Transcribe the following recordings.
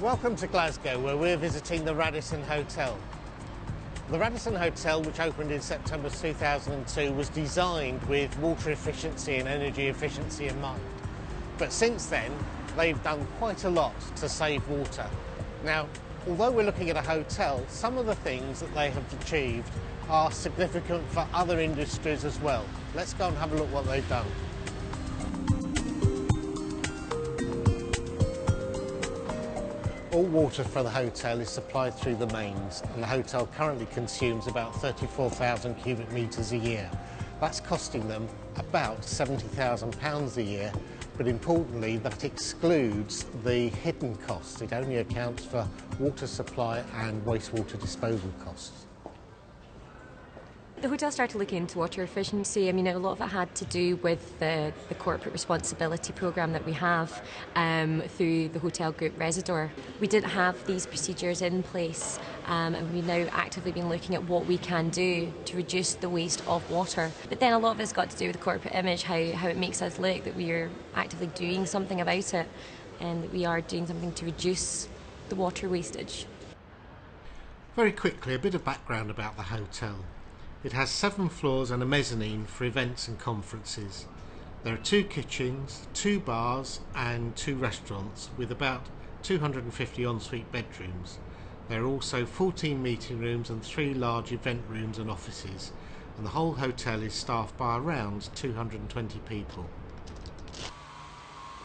Welcome to Glasgow, where we're visiting the Raddison Hotel. The Raddison Hotel, which opened in September 2002, was designed with water efficiency and energy efficiency in mind. But since then, they've done quite a lot to save water. Now, although we're looking at a hotel, some of the things that they have achieved are significant for other industries as well. Let's go and have a look what they've done. All water for the hotel is supplied through the mains, and the hotel currently consumes about 34,000 cubic metres a year. That's costing them about £70,000 a year, but importantly that excludes the hidden costs. It only accounts for water supply and wastewater disposal costs. The hotel started looking into water efficiency. I mean, a lot of it had to do with the corporate responsibility programme that we have through the hotel group Residor. We didn't have these procedures in place, and we've now actively been looking at what we can do to reduce the waste of water. But then a lot of it's got to do with the corporate image, how it makes us look, that we are actively doing something about it, and that we are doing something to reduce the water wastage. Very quickly, a bit of background about the hotel. It has 7 floors and a mezzanine for events and conferences. There are 2 kitchens, 2 bars and 2 restaurants with about 250 ensuite bedrooms. There are also 14 meeting rooms and 3 large event rooms and offices, and the whole hotel is staffed by around 220 people.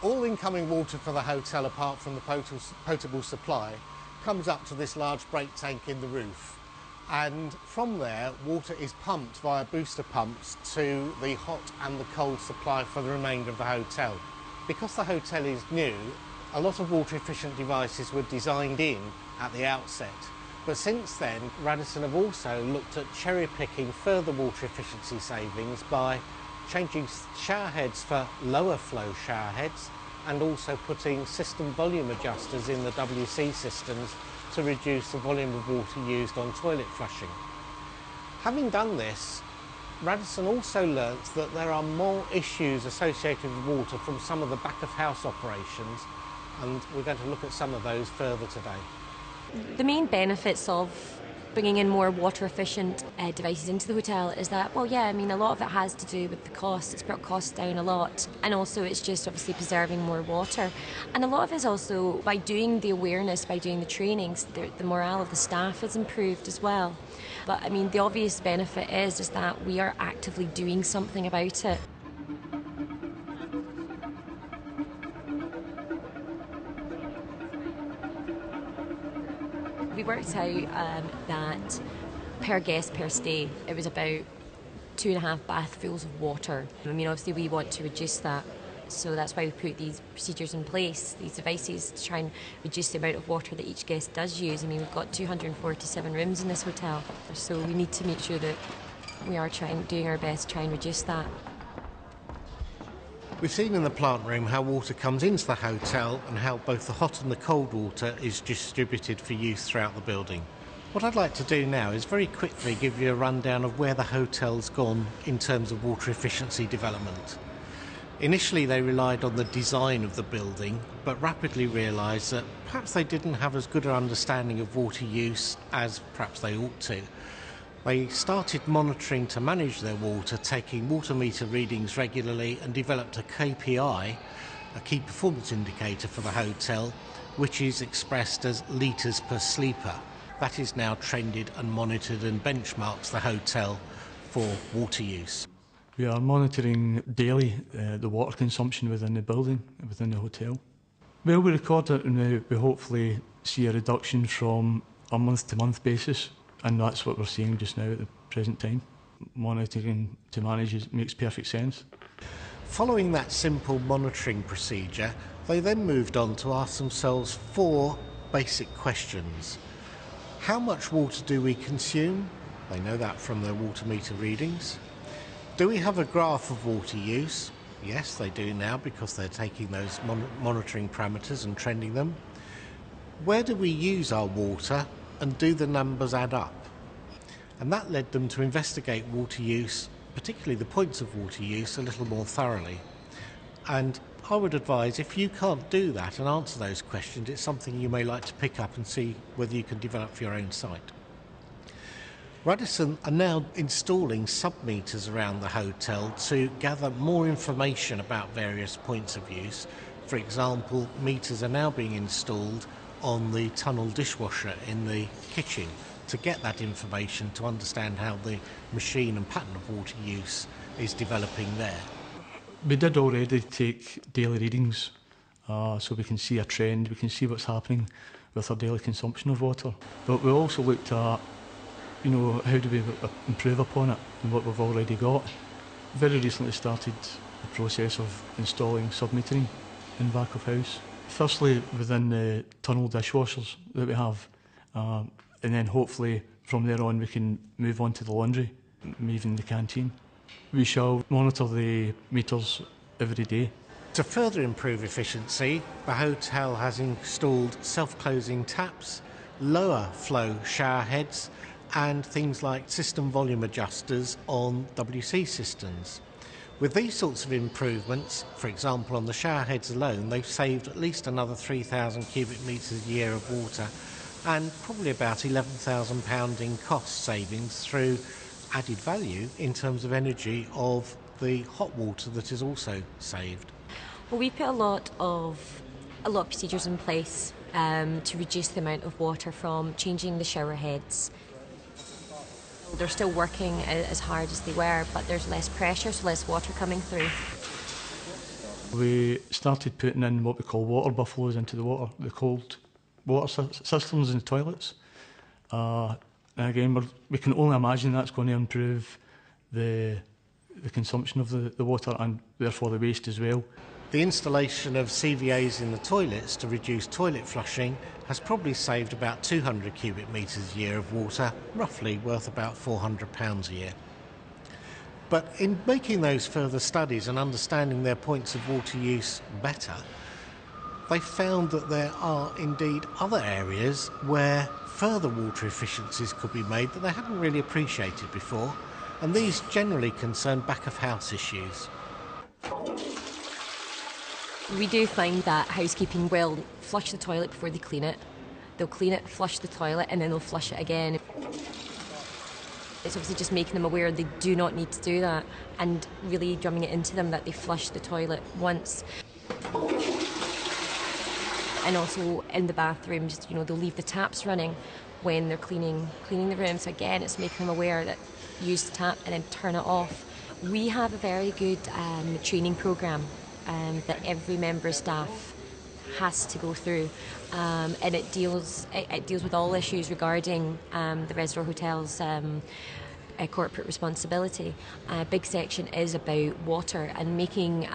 All incoming water for the hotel, apart from the potable supply, comes up to this large break tank in the roof. And from there, water is pumped via booster pumps to the hot and the cold supply for the remainder of the hotel. Because the hotel is new, a lot of water efficient devices were designed in at the outset. But since then, Raddison have also looked at cherry picking further water efficiency savings by changing shower heads for lower flow shower heads, and also putting system volume adjusters in the WC systems to reduce the volume of water used on toilet flushing. Having done this, Raddison also learnt that there are more issues associated with water from some of the back of house operations, and we're going to look at some of those further today. The main benefits of bringing in more water efficient devices into the hotel is that, well, yeah, I mean, a lot of it has to do with the cost. It's brought costs down a lot, and also it's just obviously preserving more water. And a lot of it is also by doing the awareness, by doing the trainings, the morale of the staff is improved as well. But I mean, the obvious benefit is that we are actively doing something about it. We worked out that per guest per stay it was about 2.5 bathfuls of water. I mean, obviously we want to reduce that, so that's why we put these procedures in place, these devices, to try and reduce the amount of water that each guest does use. I mean, we've got 247 rooms in this hotel, so we need to make sure that we are doing our best to try and reduce that. We've seen in the plant room how water comes into the hotel and how both the hot and the cold water is distributed for use throughout the building. What I'd like to do now is very quickly give you a rundown of where the hotel's gone in terms of water efficiency development. Initially they relied on the design of the building, but rapidly realised that perhaps they didn't have as good an understanding of water use as perhaps they ought to. They started monitoring to manage their water, taking water meter readings regularly, and developed a KPI, a key performance indicator for the hotel, which is expressed as litres per sleeper. That is now trended and monitored and benchmarks the hotel for water use. We are monitoring daily the water consumption within the building, within the hotel. Well, we record it and we hopefully see a reduction from a month-to-month basis. And that's what we're seeing just now at the present time. Monitoring to manage makes perfect sense. Following that simple monitoring procedure, they then moved on to ask themselves 4 basic questions. How much water do we consume? They know that from their water meter readings. Do we have a graph of water use? Yes, they do now, because they're taking those monitoring parameters and trending them. Where do we use our water? And do the numbers add up? And that led them to investigate water use, particularly the points of water use, a little more thoroughly. And I would advise, if you can't do that and answer those questions, it's something you may like to pick up and see whether you can develop for your own site. Raddison are now installing sub-meters around the hotel to gather more information about various points of use. For example, meters are now being installed on the tunnel dishwasher in the kitchen to get that information to understand how the machine and pattern of water use is developing there. We did already take daily readings, so we can see a trend, we can see what's happening with our daily consumption of water. But we also looked at, how do we improve upon it and what we've already got. Very recently started the process of installing sub-metering in back of house. Firstly, within the tunnel dishwashers that we have, and then hopefully from there on we can move on to the laundry, even the canteen. We shall monitor the meters every day. To further improve efficiency, the hotel has installed self-closing taps, lower flow shower heads and things like system volume adjusters on WC cisterns. With these sorts of improvements, for example on the shower heads alone, they've saved at least another 3,000 cubic metres a year of water and probably about £11,000 in cost savings through added value in terms of energy of the hot water that is also saved. Well, we put a lot of procedures in place to reduce the amount of water from changing the shower heads. They're still working as hard as they were, but there's less pressure, so less water coming through. We started putting in what we call water buffaloes into the water, the cold water systems in the toilets. And again, we can only imagine that's going to improve the consumption of the water and therefore the waste as well. The installation of CVAs in the toilets to reduce toilet flushing has probably saved about 200 cubic metres a year of water, roughly worth about £400 a year. But in making those further studies and understanding their points of water use better, they found that there are indeed other areas where further water efficiencies could be made that they hadn't really appreciated before, and these generally concern back-of-house issues. We do find that housekeeping will flush the toilet before they clean it. They'll clean it, flush the toilet, and then they'll flush it again. It's obviously just making them aware they do not need to do that and really drumming it into them that they flush the toilet once. And also in the bathrooms, they'll leave the taps running when they're cleaning the room. So again, it's making them aware that use the tap and then turn it off. We have a very good training programme that every member of staff has to go through, and it deals with all issues regarding the Residor Hotel's corporate responsibility. A big section is about water and making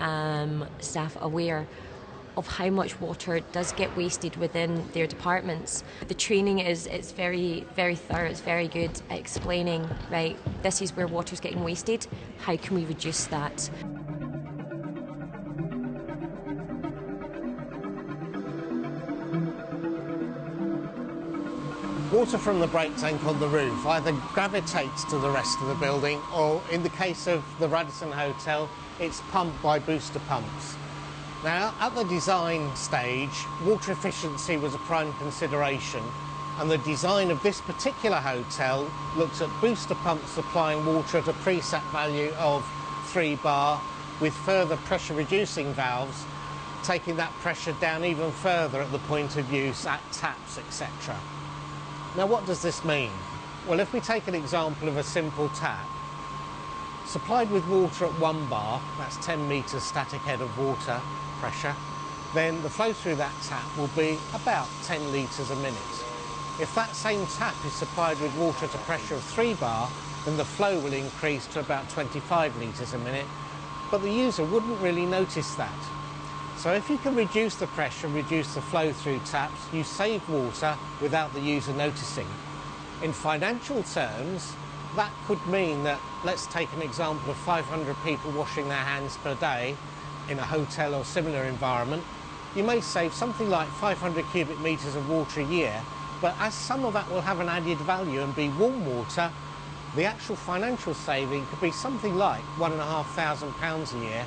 staff aware of how much water does get wasted within their departments. The training it's very, very thorough, it's very good at explaining, right, this is where water's getting wasted, how can we reduce that? Water from the brake tank on the roof either gravitates to the rest of the building or, in the case of the Raddison Hotel, it's pumped by booster pumps. Now, at the design stage, water efficiency was a prime consideration, and the design of this particular hotel looked at booster pumps supplying water at a preset value of 3 bar with further pressure reducing valves, taking that pressure down even further at the point of use at taps, etc. Now, what does this mean? Well, if we take an example of a simple tap, supplied with water at 1 bar, that's 10 metres static head of water pressure, then the flow through that tap will be about 10 litres a minute. If that same tap is supplied with water at a pressure of 3 bar, then the flow will increase to about 25 litres a minute, but the user wouldn't really notice that. So if you can reduce the pressure, reduce the flow through taps, you save water without the user noticing. In financial terms, that could mean that, let's take an example of 500 people washing their hands per day in a hotel or similar environment, you may save something like 500 cubic metres of water a year, but as some of that will have an added value and be warm water, the actual financial saving could be something like £1,500 a year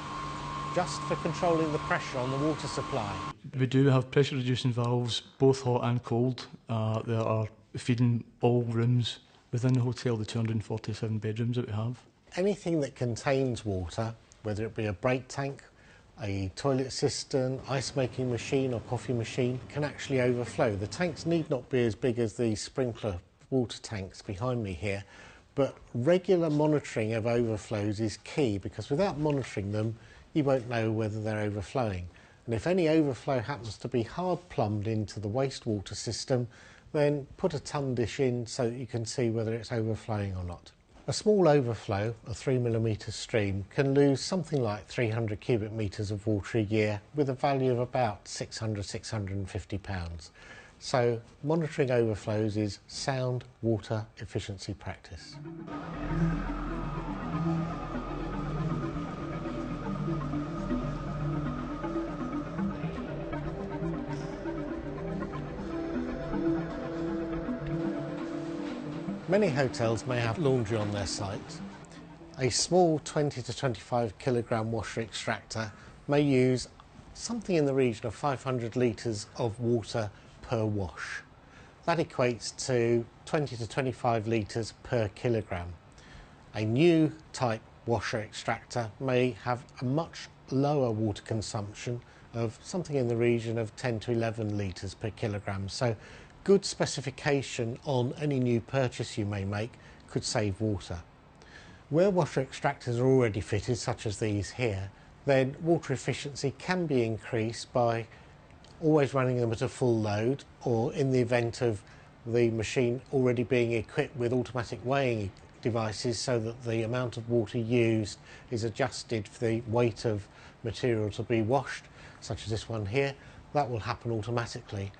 just for controlling the pressure on the water supply. We do have pressure reducing valves, both hot and cold, that are feeding all rooms within the hotel, the 247 bedrooms that we have. Anything that contains water, whether it be a brake tank, a toilet cistern, ice making machine or coffee machine, can actually overflow. The tanks need not be as big as the sprinkler water tanks behind me here, but regular monitoring of overflows is key, because without monitoring them you won't know whether they're overflowing. And if any overflow happens to be hard plumbed into the wastewater system, then put a ton dish in so that you can see whether it's overflowing or not. A small overflow, a 3mm stream, can lose something like 300 cubic metres of water a year with a value of about £600–650. So monitoring overflows is sound water efficiency practice. Many hotels may have laundry on their site. A small 20 to 25 kilogram washer extractor may use something in the region of 500 litres of water per wash. That equates to 20 to 25 litres per kilogram. A new type washer extractor may have a much lower water consumption of something in the region of 10 to 11 litres per kilogram. So good specification on any new purchase you may make could save water. Where washer extractors are already fitted, such as these here, then water efficiency can be increased by always running them at a full load, or in the event of the machine already being equipped with automatic weighing devices so that the amount of water used is adjusted for the weight of material to be washed, such as this one here. That will happen automatically.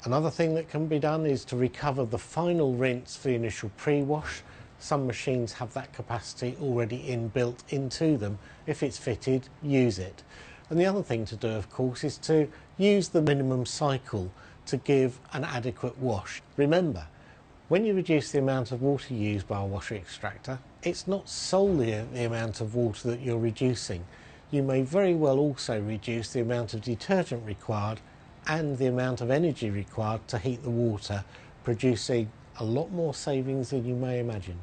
Another thing that can be done is to recover the final rinse for the initial pre-wash. Some machines have that capacity already inbuilt into them. If it's fitted, use it. And the other thing to do, of course, is to use the minimum cycle to give an adequate wash. Remember, when you reduce the amount of water used by a washer extractor, it's not solely the amount of water that you're reducing. You may very well also reduce the amount of detergent required and the amount of energy required to heat the water, producing a lot more savings than you may imagine.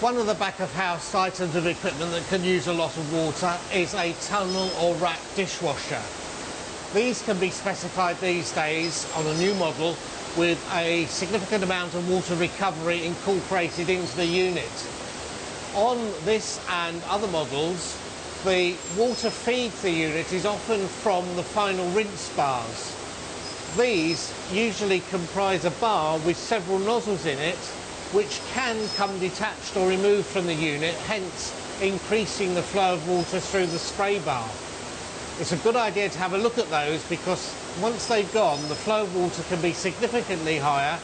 One of the back of house items of equipment that can use a lot of water is a tunnel or rack dishwasher. These can be specified these days on a new model with a significant amount of water recovery incorporated into the unit. On this and other models, the water feed to the unit is often from the final rinse bars. These usually comprise a bar with several nozzles in it, which can come detached or removed from the unit, hence increasing the flow of water through the spray bar. It's a good idea to have a look at those, because once they've gone, the flow of water can be significantly higher.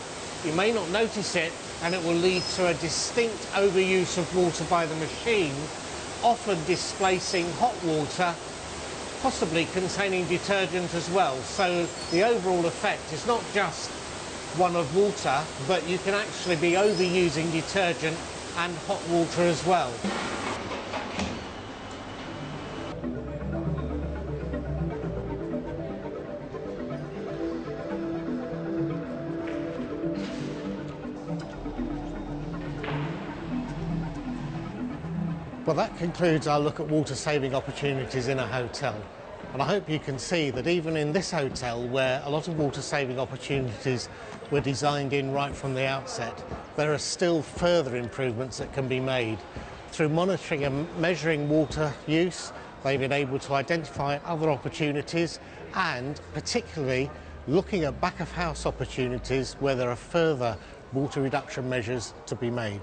You may not notice it, and it will lead to a distinct overuse of water by the machine, often displacing hot water, possibly containing detergent as well. So the overall effect is not just one of water, but you can actually be overusing detergent and hot water as well. Well, that concludes our look at water saving opportunities in a hotel. And I hope you can see that even in this hotel, where a lot of water saving opportunities were designed in right from the outset, there are still further improvements that can be made. Through monitoring and measuring water use, they've been able to identify other opportunities, and particularly looking at back of house opportunities where there are further water reduction measures to be made.